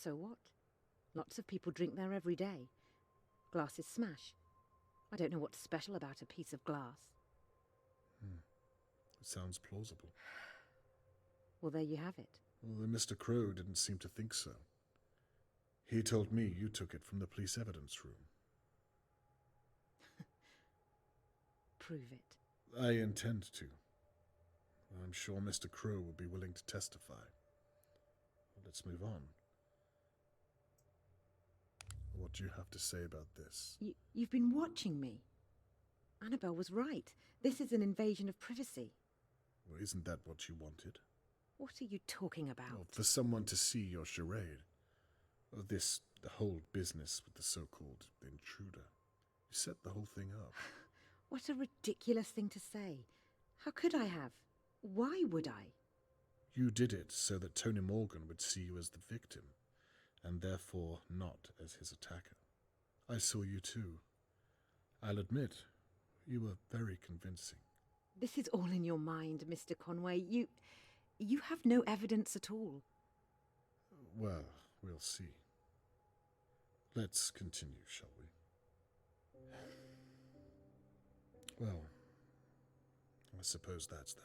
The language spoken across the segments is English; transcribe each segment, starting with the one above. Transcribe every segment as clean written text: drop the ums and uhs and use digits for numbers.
So what? Lots of people drink there every day. Glasses smash. I don't know what's special about a piece of glass. It sounds plausible. Well, there you have it. Well, Mr. Crow didn't seem to think so. He told me you took it from the police evidence room. Prove it. I intend to. I'm sure Mr. Crow will be willing to testify. Let's move on. What do you have to say about this? You've been watching me. Annabelle was right. This is an invasion of privacy. Well, isn't that what you wanted? What are you talking about? Well, for someone to see your charade. The whole business with the so-called intruder. You set the whole thing up. What a ridiculous thing to say. How could I have? Why would I? You did it so that Tony Morgan would see you as the victim, and therefore not as his attacker. I saw you too. I'll admit, you were very convincing. This is all in your mind, Mr. Conway. You have no evidence at all. Well, we'll see. Let's continue, shall we? Well, I suppose that's that.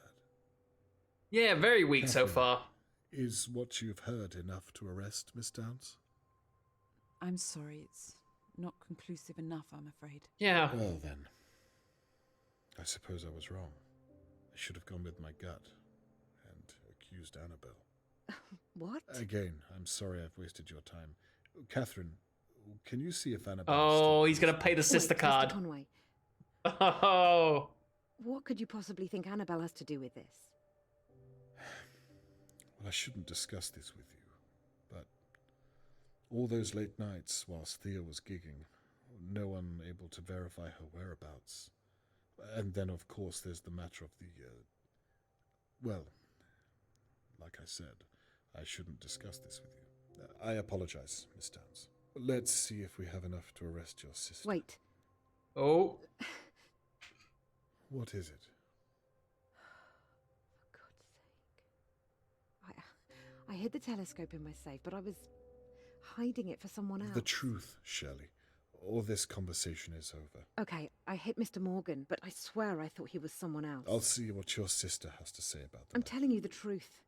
Yeah, very weak so Catherine, far. Is what you've heard enough to arrest Miss Downs? I'm sorry, it's not conclusive enough, I'm afraid. Yeah. Well then, I suppose I was wrong. I should have gone with my gut and accused Annabelle. What? Again, I'm sorry I've wasted your time. Catherine, can you see if Annabelle... Oh, he's going to pay the sister Wait, card. Mr. Conway, Oh. what could you possibly think Annabelle has to do with this? Well, I shouldn't discuss this with you, but all those late nights whilst Thea was gigging, no one able to verify her whereabouts. And then, of course, there's the matter of the... well, like I said, I shouldn't discuss this with you. I apologize, Miss Downs. Let's see if we have enough to arrest your sister. Wait. Oh. What is it? For God's sake. I hid the telescope in my safe, but I was hiding it for someone else. The truth, Shirley, or this conversation is over. Okay, I hit Mr. Morgan, but I swear I thought he was someone else. I'll see what your sister has to say about that. I'm telling you the truth.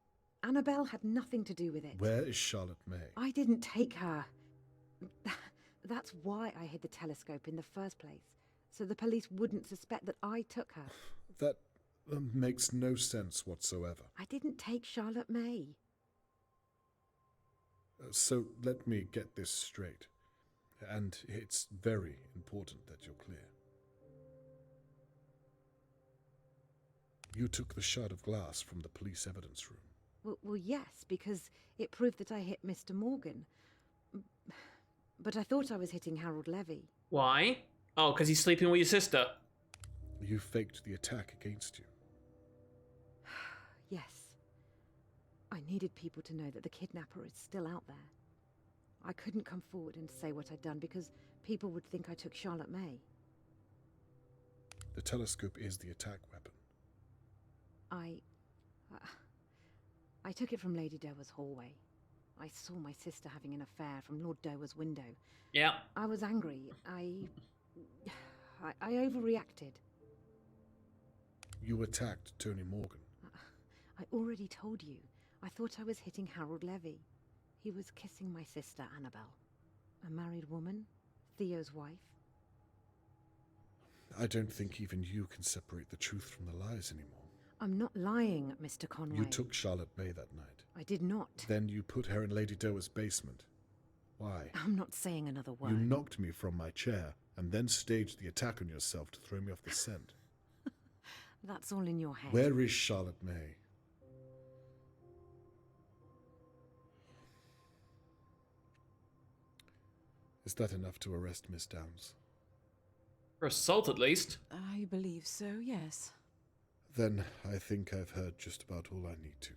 Annabelle had nothing to do with it. Where is Charlotte May? I didn't take her. That's why I hid the telescope in the first place, so the police wouldn't suspect that I took her. That makes no sense whatsoever. I didn't take Charlotte May. So let me get this straight. And it's very important that you're clear. You took the shard of glass from the police evidence room. Well, yes, because it proved that I hit Mr. Morgan. But I thought I was hitting Harold Levy. Why? Oh, because he's sleeping with your sister. You faked the attack against you. Yes. I needed people to know that the kidnapper is still out there. I couldn't come forward and say what I'd done because people would think I took Charlotte May. The telescope is the attack weapon. I took it from Lady Dowa's hallway. I saw my sister having an affair from Lord Dowa's window. Yeah. I was angry. I overreacted. You attacked Tony Morgan. I already told you. I thought I was hitting Harold Levy. He was kissing my sister, Annabelle. A married woman, Theo's wife. I don't think even you can separate the truth from the lies anymore. I'm not lying, Mr. Conway. You took Charlotte May that night. I did not. Then you put her in Lady Dowa's basement. Why? I'm not saying another word. You knocked me from my chair and then staged the attack on yourself to throw me off the scent. That's all in your head. Where is Charlotte May? Is that enough to arrest Miss Downs? For assault, at least. I believe so, yes. Then I think I've heard just about all I need to.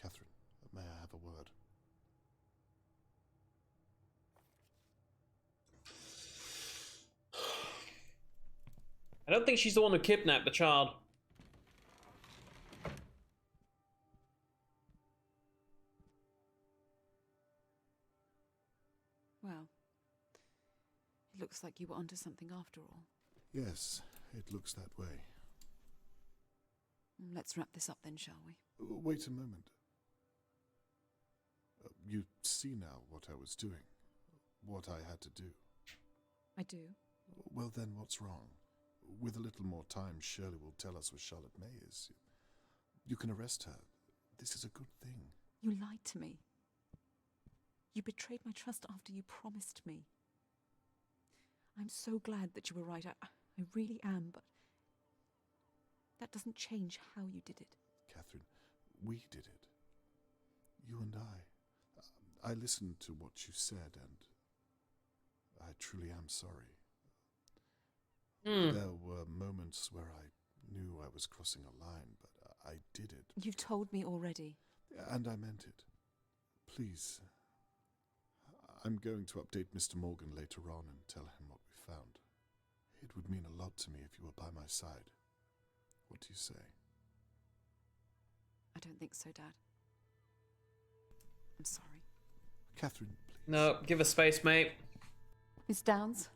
Catherine, may I have a word? I don't think she's the one who kidnapped the child. Well, it looks like you were onto something after all. Yes, it looks that way. Let's wrap this up then, shall we? Wait a moment. You see now what I was doing, what I had to do. I do. Well then, what's wrong? With a little more time, Shirley will tell us where Charlotte May is. You can arrest her. This is a good thing. You lied to me. You betrayed my trust after you promised me. I'm so glad that you were right. I really am, but that doesn't change how you did it. Catherine, we did it. You and I. I listened to what you said, and I truly am sorry. There were moments where I knew I was crossing a line, but I did it. You've told me already. And I meant it. Please. I'm going to update Mr. Morgan later on and tell him what we found. It would mean a lot to me if you were by my side. What do you say? I don't think so, Dad. I'm sorry. Catherine, please. No, give us space, mate. Miss Downs,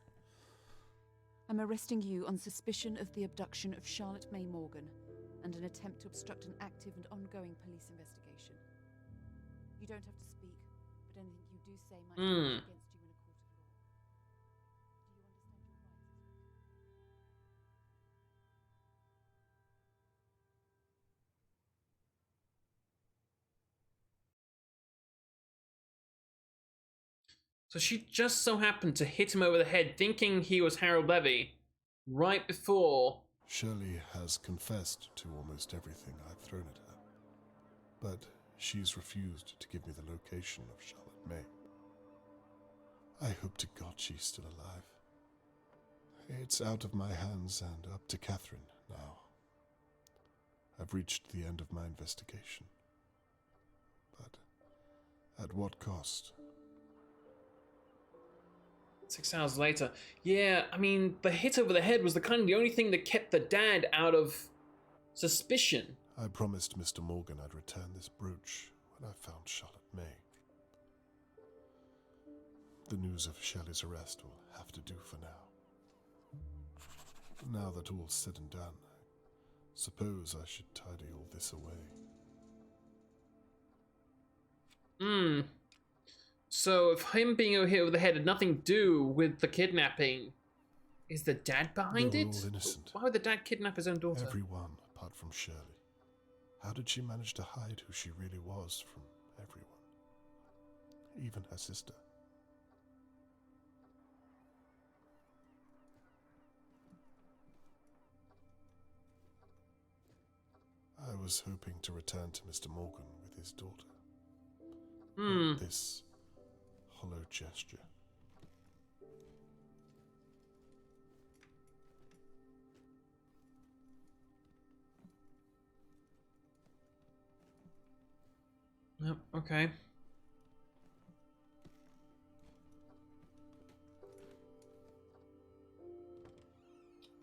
I'm arresting you on suspicion of the abduction of Charlotte May Morgan and an attempt to obstruct an active and ongoing police investigation. You don't have to speak, but anything you do say might be used against you in a court of law. Do you understand your rights? So she just so happened to hit him over the head thinking he was Harold Levy right before. Shirley has confessed to almost everything I've thrown at her, but she's refused to give me the location of Charlotte May. I hope to God she's still alive. It's out of my hands and up to Catherine now. I've reached the end of my investigation. But at what cost? 6 hours later. Yeah, I mean, the hit over the head was the only thing that kept the dad out of suspicion. I promised Mr. Morgan I'd return this brooch when I found Charlotte May. The news of Shelley's arrest will have to do for now. Now that all's said and done, I suppose I should tidy all this away. So if him being hit over the head had nothing to do with the kidnapping, is the dad behind They were it? all innocent. Why would the dad kidnap his own daughter? Everyone apart from Shirley. How did she manage to hide who she really was from everyone? Even her sister. I was hoping to return to Mr. Morgan with his daughter. But this hollow gesture. Yep, okay.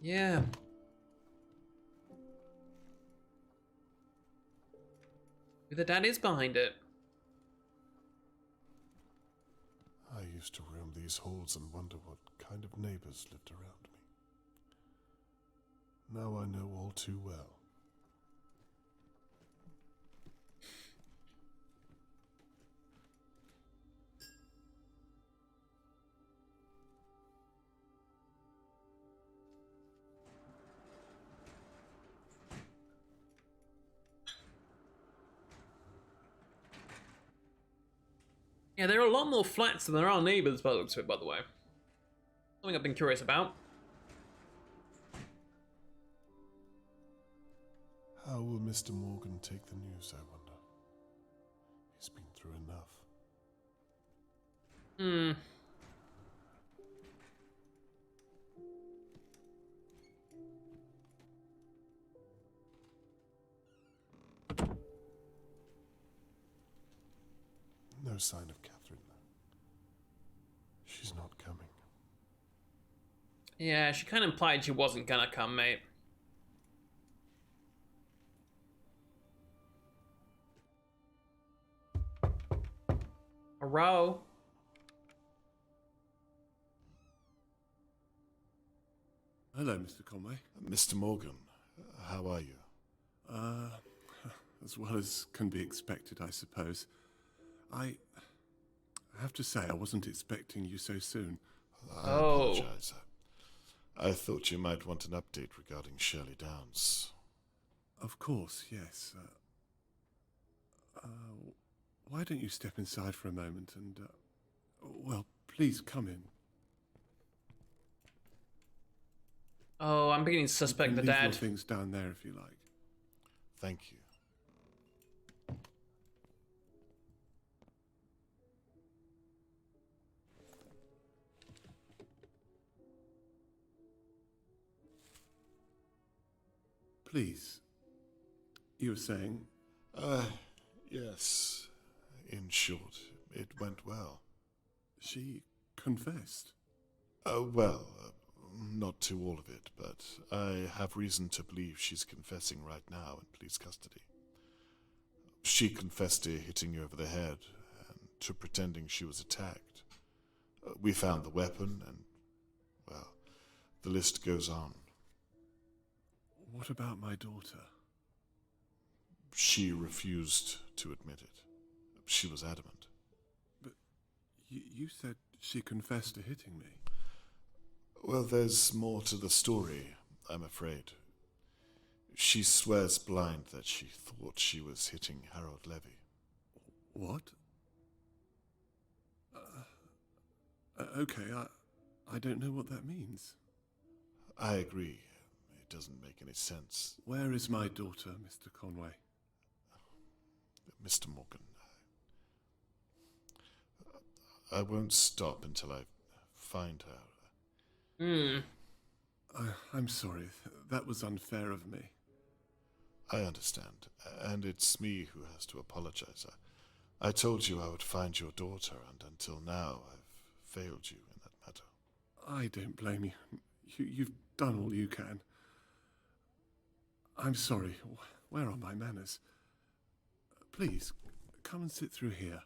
Yeah. The dad is behind it. I used to roam these halls and wonder what kind of neighbors lived around me. Now I know all too well. Yeah, there are a lot more flats than there are neighbours by the looks of it, by the way. Something I've been curious about. How will Mr. Morgan take the news, I wonder? He's been through enough. No sign of Catherine, though. She's not coming. Yeah, she kind of implied she wasn't gonna come, mate. A row. hello, Mr. Conway. Mr. Morgan, how are you? As well as can be expected, I suppose. I have to say, I wasn't expecting you so soon. I apologize. I thought you might want an update regarding Shirley Downs. Of course, yes. Why don't you step inside for a moment and, well, please come in. Oh, I'm beginning to suspect You the can leave your dad. things down there if you like. Thank you. Please. You were saying? Yes. In short, it went well. She confessed. Well, not to all of it, but I have reason to believe she's confessing right now in police custody. She confessed to hitting you over the head and to pretending she was attacked. We found the weapon and, well, the list goes on. What about my daughter? She refused to admit it. She was adamant. But you said she confessed to hitting me. Well, there's more to the story, I'm afraid. She swears blind that she thought she was hitting Harold Levy. What? Okay, I don't know what that means. I agree. It doesn't make any sense. Where is my daughter, Mr. Conway? Mr. Morgan, I won't stop until I find her. I'm sorry. That was unfair of me. I understand, and it's me who has to apologize. I told you I would find your daughter, and until now I've failed you in that matter. I don't blame you. You've done all you can. I'm sorry. Where are my manners? Please, come and sit through here.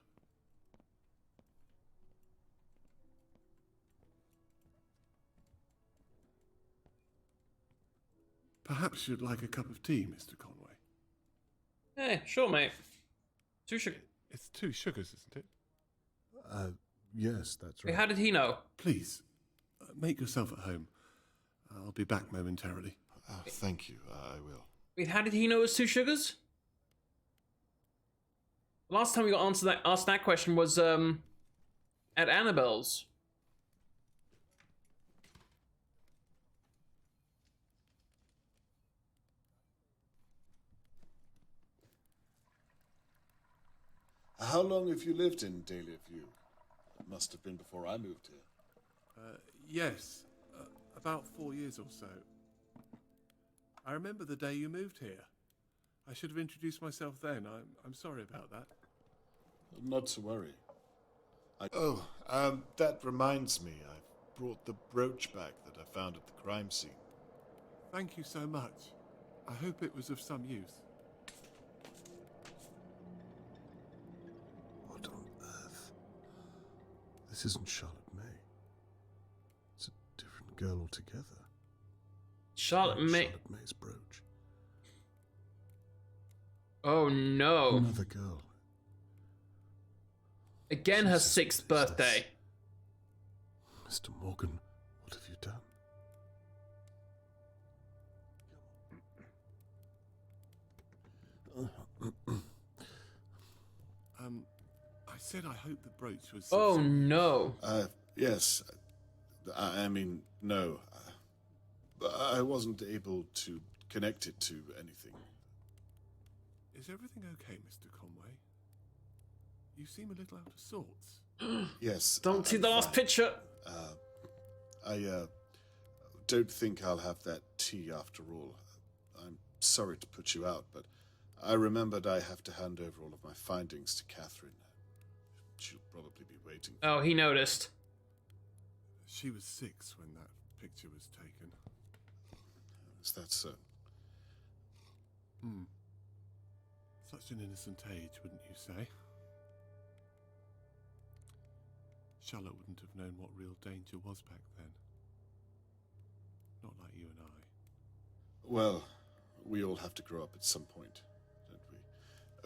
Perhaps you'd like a cup of tea, Mr. Conway. Hey, sure, mate. 2 sugar. It's 2 sugars, isn't it? Yes, that's Wait, right. how did he know? Please, make yourself at home. I'll be back momentarily. Thank you, I will. Wait, how did he know it was 2 sugars? Last time we got asked that question was at Annabelle's. How long have you lived in Dahlia View? It must have been before I moved here. Yes, about 4 years or so. I remember the day you moved here. I should have introduced myself then. I'm sorry about that. Not to worry. That reminds me, I've brought the brooch back that I found at the crime scene. Thank you so much. I hope it was of some use. What on earth? This isn't Charlotte May. It's a different girl altogether. Charlotte May. Charlotte May's brooch. Oh no. Another girl. Again, her Jesus, 6th what is birthday. this? Mr. Morgan, what have you done? I said I hope the brooch was... Oh no. Yes. I mean, no. I wasn't able to connect it to anything. Is everything okay, Mr. Conway? You seem a little out of sorts. Yes. Don't see I'm the last fine. picture. I don't think I'll have that tea after all. I'm sorry to put you out, but I remembered I have to hand over all of my findings to Catherine. She'll probably be waiting. Oh, he noticed. She was 6 when that picture was taken. Is that so? Such an innocent age, wouldn't you say? Charlotte wouldn't have known what real danger was back then. Not like you and I. Well, we all have to grow up at some point, don't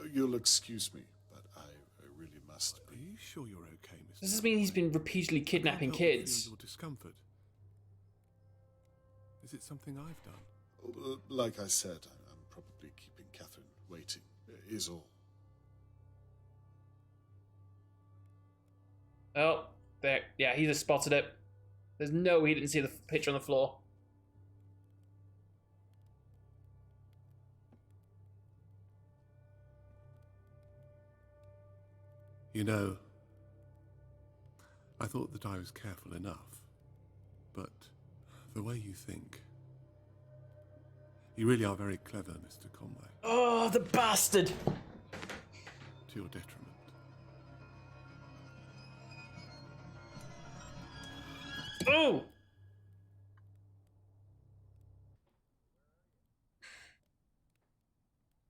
we? You'll excuse me, but I really must. Are you sure you're okay, Mr. Does this mean he's Conway? been repeatedly I kidnapping can't help but kids? feel your discomfort. Is it something I've done? Like I said, I'm probably keeping Catherine waiting, is all. Oh, there. Yeah, he just spotted it. There's no way he didn't see the picture on the floor. You know, I thought that I was careful enough, but the way you think... You really are very clever, Mr. Conway, Oh, the bastard! to your detriment. Oh!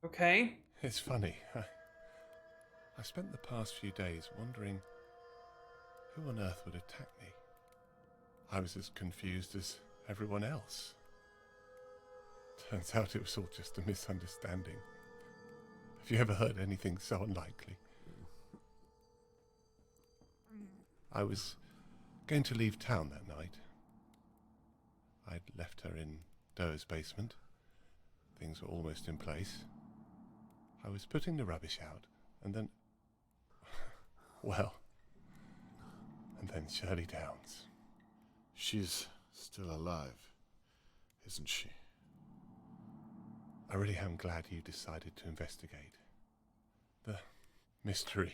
Okay. It's funny. I spent the past few days wondering who on earth would attack me. I was as confused as everyone else. Turns out it was all just a misunderstanding. Have you ever heard anything so unlikely? I was going to leave town that night. I'd left her in Doe's basement. Things were almost in place. I was putting the rubbish out, and then... well... And then Shirley Downs. She's still alive, isn't she? I really am glad you decided to investigate. The mystery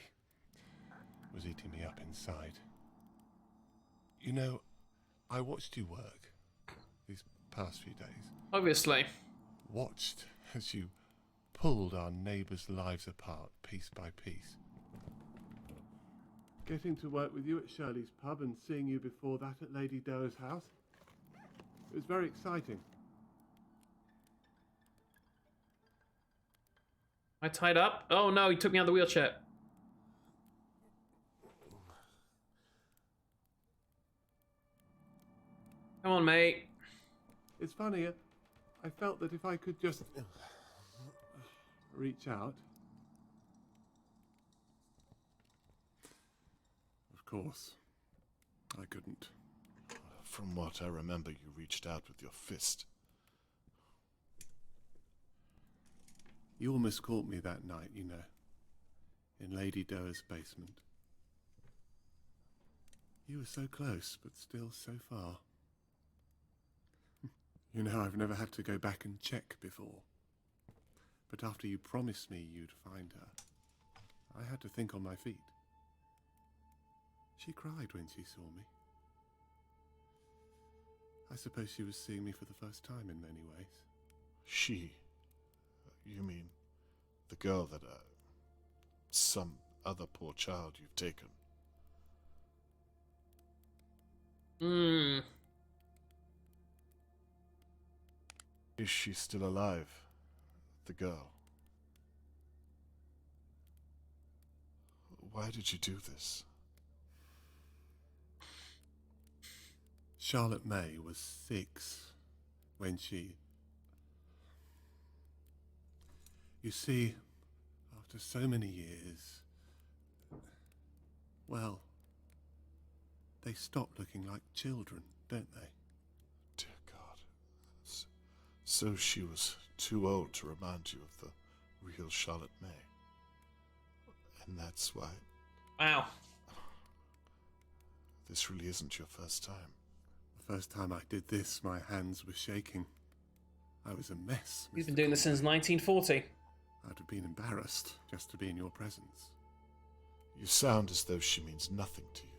was eating me up inside. You know, I watched you work these past few days. Obviously. Watched as you pulled our neighbours' lives apart piece by piece. Getting to work with you at Shirley's pub and seeing you before that at Lady Doe's house. It was very exciting. Am I tied up? Oh no, he took me out of the wheelchair. Come on, mate. It's funny, I felt that if I could just reach out. Of course, I couldn't. From what I remember, you reached out with your fist. You almost caught me that night, you know, in Lady Doe's basement. You were so close, but still so far. You know, I've never had to go back and check before. But after you promised me you'd find her, I had to think on my feet. She cried when she saw me. I suppose she was seeing me for the first time in many ways. She? You mean the girl that, some other poor child you've taken? Hmm. Is she still alive? The girl? Why did you do this? Charlotte May was 6 when she... You see, after so many years, well, they stop looking like children, don't they? Dear God. So she was too old to remind you of the real Charlotte May. And that's why Wow. this really isn't your first time. The first time I did this, my hands were shaking. I was a mess. He's been Mr. doing this since 1940. I'd have been embarrassed just to be in your presence. You sound as though she means nothing to you.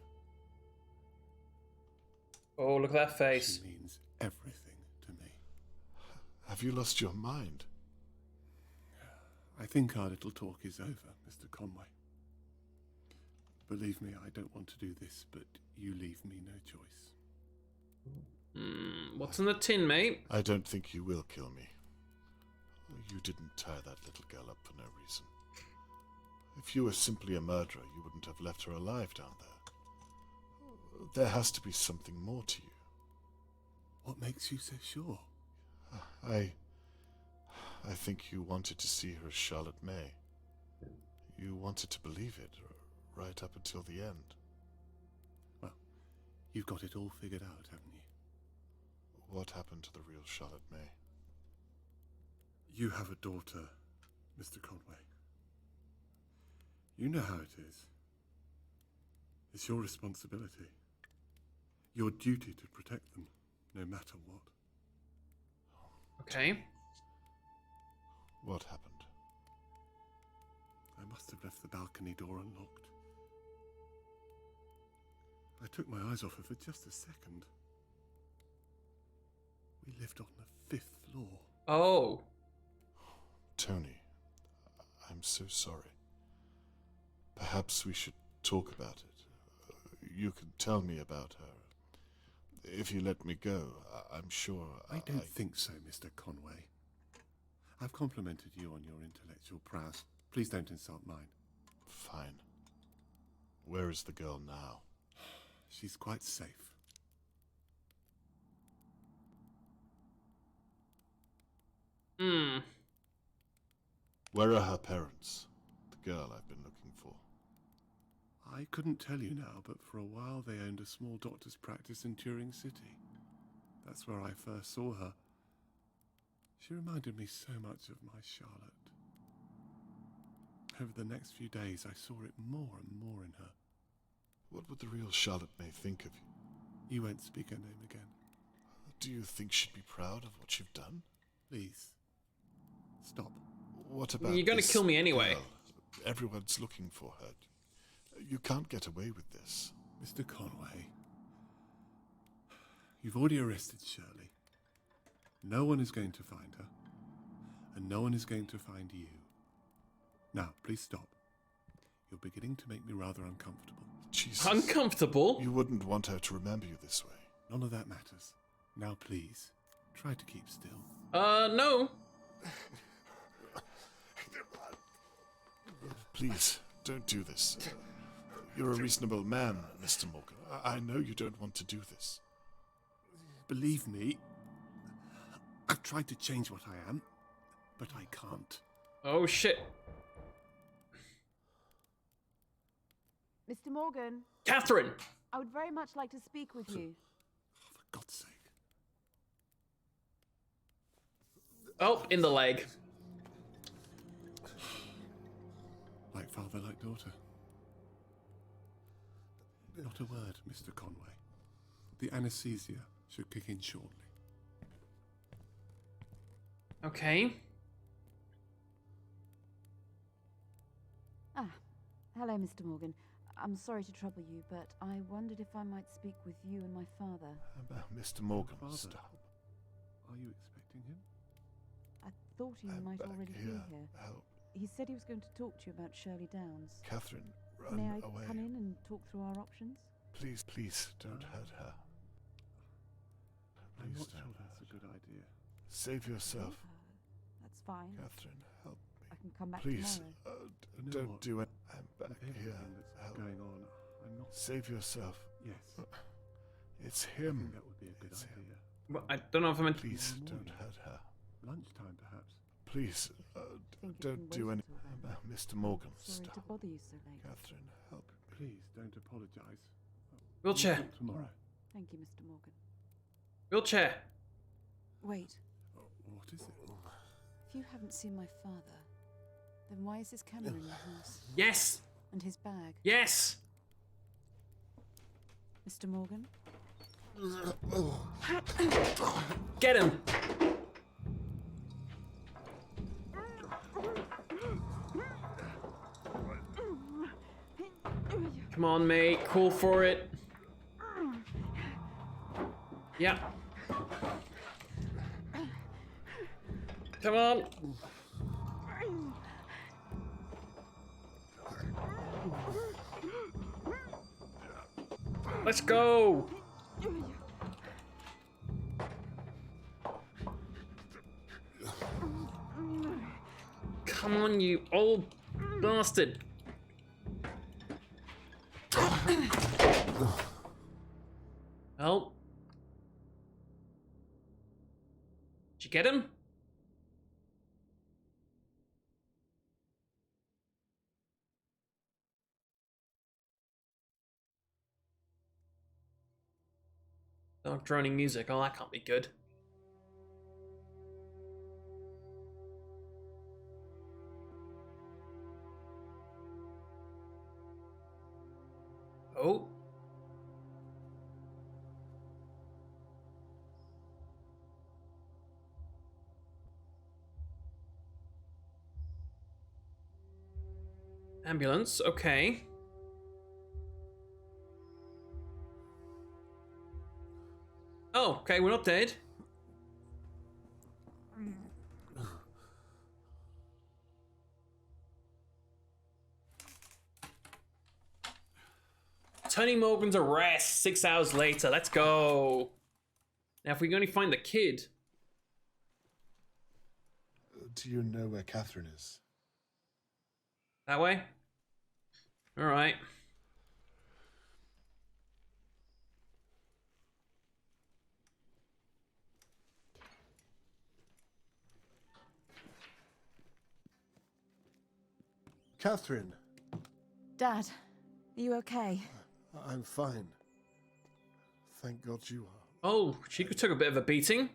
Oh, look at that face. She means everything to me. Have you lost your mind? I think our little talk is over, Mr. Conway. Believe me, I don't want to do this, but you leave me no choice. What's in the tin, mate? I don't think you will kill me. You didn't tie that little girl up for no reason. If you were simply a murderer, you wouldn't have left her alive down there. There has to be something more to you. What makes you so sure? I think you wanted to see her as Charlotte May. You wanted to believe it right up until the end. Well, you've got it all figured out, haven't you? What happened to the real Charlotte May? You have a daughter, Mr. Conway. You know how it is. It's your responsibility. Your duty to protect them, no matter what. Okay. What happened? I must have left the balcony door unlocked. I took my eyes off her for just a second. We lived on the 5th floor. Oh. Tony, I'm so sorry. Perhaps we should talk about it. You can tell me about her. If you let me go, I'm sure I don't think so, Mr. Conway. I've complimented you on your intellectual prowess. Please don't insult mine. Fine. Where is the girl now? She's quite safe. Hmm. Where are her parents? The girl I've been looking for. I couldn't tell you now, but for a while they owned a small doctor's practice in Turing City. That's where I first saw her. She reminded me so much of my Charlotte. Over the next few days, I saw it more and more in her. What would the real Charlotte May think of you? You won't speak her name again. Do you think she'd be proud of what you've done? Please. Stop. What about You're gonna this kill me anyway. girl? Everyone's looking for her. You can't get away with this. Mr. Conway, you've already arrested Shirley. No one is going to find her, and no one is going to find you. Now, please stop. You're beginning to make me rather uncomfortable. Jesus. Uncomfortable? You wouldn't want her to remember you this way. None of that matters. Now, please, try to keep still. No. Please, don't do this. You're a reasonable man, Mr. Morgan. I know you don't want to do this. Believe me, I've tried to change what I am, but I can't. Oh, shit. Mr. Morgan, Catherine! I would very much like to speak with you. For God's sake. Oh, in the leg. Like father, like daughter. Not a word, Mr. Conway. The anesthesia should kick in shortly. Okay. Ah, hello, Mr. Morgan. I'm sorry to trouble you, but I wondered if I might speak with you and my father. Mr. Morgan, Father. stop. Are you expecting him? I thought he I'm might back already be here. here. Help. He said he was going to talk to you about Shirley Downs. Catherine, run May I away. come in and talk through our options? Please, please, don't hurt her. I'm Please not don't sure that's hurt a good idea. Save yourself. That's fine. Catherine, help I me. can come back Please, tomorrow. You know don't what? do it. I'm back With here. everything that's Help. going on, I'm not... Save yourself. Yes, It's I him. think that would be a good It's him. idea. Well, I don't know if I'm meant to... Please, Tomorrow don't morning. hurt her. Lunchtime, perhaps. Please, Think it don't can do wait any... until then. Mr. Morgan, Sorry to stop. bother you so late. Catherine, help me. Please, don't apologise. Wheelchair. We'll talk tomorrow. Thank you, Mr. Morgan. Wheelchair. Wait, What is it? if you haven't seen my father, then why is his camera in your house? Yes. And his bag? Yes. Mr. Morgan? Get him. Come on, mate. Call for it. Yeah. Come on. Let's go. Come on, you old bastard. Well. you get him? Dark droning music. Oh, that can't be good. Oh. Ambulance, okay. Oh, okay, we're not dead. Tony Morgan's arrest 6 hours later. Let's go. Now, if we can only find the kid. Do you know where Catherine is? That way? All right. Catherine! Dad, are you okay? I'm fine. Thank God you are. Oh, she took a bit of a beating.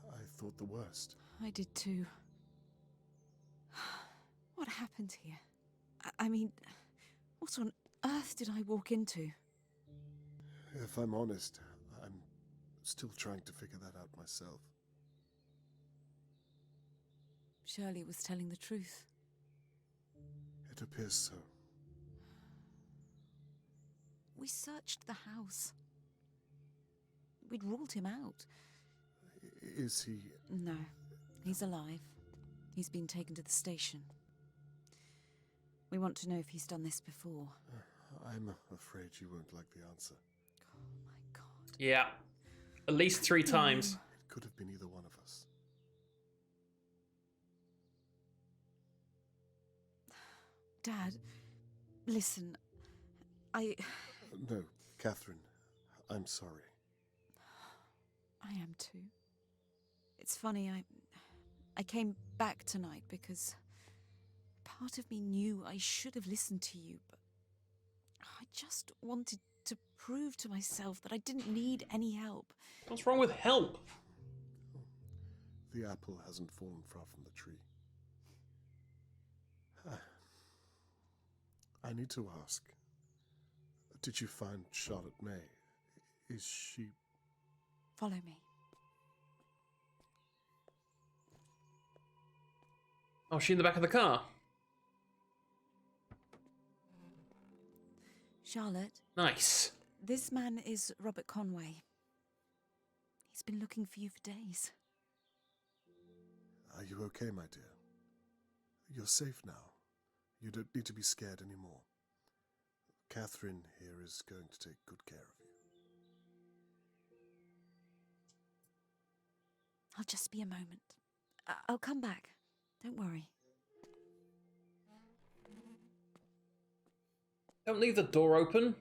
I thought the worst. I did too. What happened here? I mean, what on earth did I walk into? If I'm honest, I'm still trying to figure that out myself. Shirley was telling the truth. It appears so. We searched the house. We'd ruled him out. Is he... No, he's alive. He's been taken to the station. We want to know if he's done this before. I'm afraid you won't like the answer. Oh my God. Yeah. At least 3 times. It could have been either one of us. Dad, listen, No, Catherine, I'm sorry. I am too. It's funny, I came back tonight because part of me knew I should have listened to you, but I just wanted to prove to myself that I didn't need any help. What's wrong with help? The apple hasn't fallen far from the tree. I need to ask, did you find Charlotte May? Is she... Follow me. Oh, she in the back of the car? Charlotte, Nice. this man is Robert Conway. He's been looking for you for days. Are you okay, my dear? You're safe now. You don't need to be scared anymore. Catherine here is going to take good care of you. I'll just be a moment. I'll come back. Don't worry. Don't leave the door open.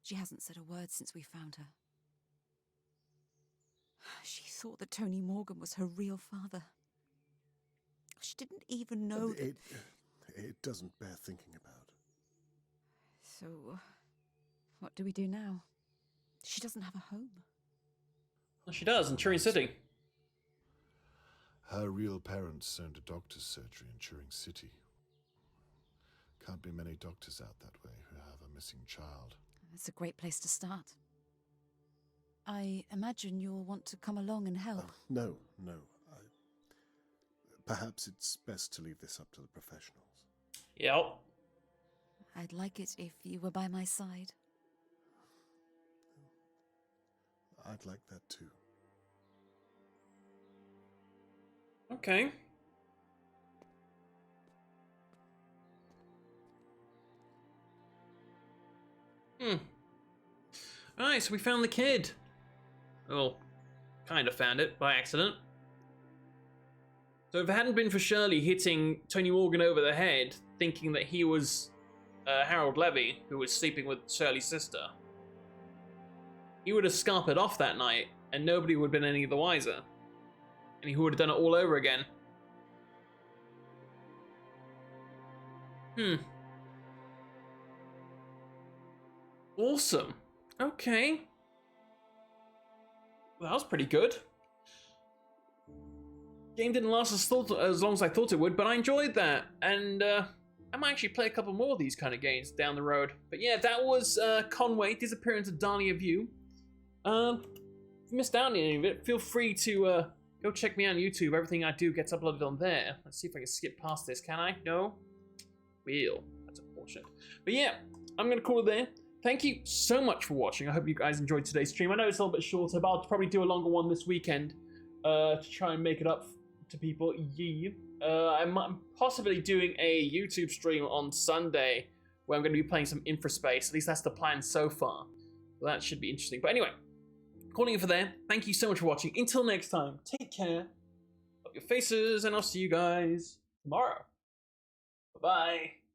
She hasn't said a word since we found her. She thought that Tony Morgan was her real father. She didn't even know that... It doesn't bear thinking about. So, what do we do now? She doesn't have a home. Well, she does in Turing City. Her real parents owned a doctor's surgery in Turing City. Can't be many doctors out that way who have a missing child. That's a great place to start. I imagine you'll want to come along and help. No. Perhaps it's best to leave this up to the professionals. Yep. I'd like it if you were by my side. I'd like that too. Okay. Alright, so we found the kid. Well, kind of found it by accident. So if it hadn't been for Shirley hitting Tony Morgan over the head, thinking that he was Harold Levy, who was sleeping with Shirley's sister. He would have scampered off that night, and nobody would have been any the wiser. And he would have done it all over again. Awesome. Okay. Well, that was pretty good. Game didn't last as long as I thought it would, but I enjoyed that. And I might actually play a couple more of these kind of games down the road. But yeah, that was Conway, Disappearance of Dahlia View. If you missed out on any of it, feel free to go check me out on YouTube. Everything I do gets uploaded on there. Let's see if I can skip past this. Can I? No? Will. That's unfortunate. But yeah, I'm going to call it there. Thank you so much for watching. I hope you guys enjoyed today's stream. I know it's a little bit shorter, but I'll probably do a longer one this weekend to try and make it up to people. I'm possibly doing a YouTube stream on Sunday where I'm going to be playing some Infraspace. At least that's the plan so far. Well, that should be interesting. But anyway, calling it for there. Thank you so much for watching. Until next time, take care. Love your faces, and I'll see you guys tomorrow. Bye-bye.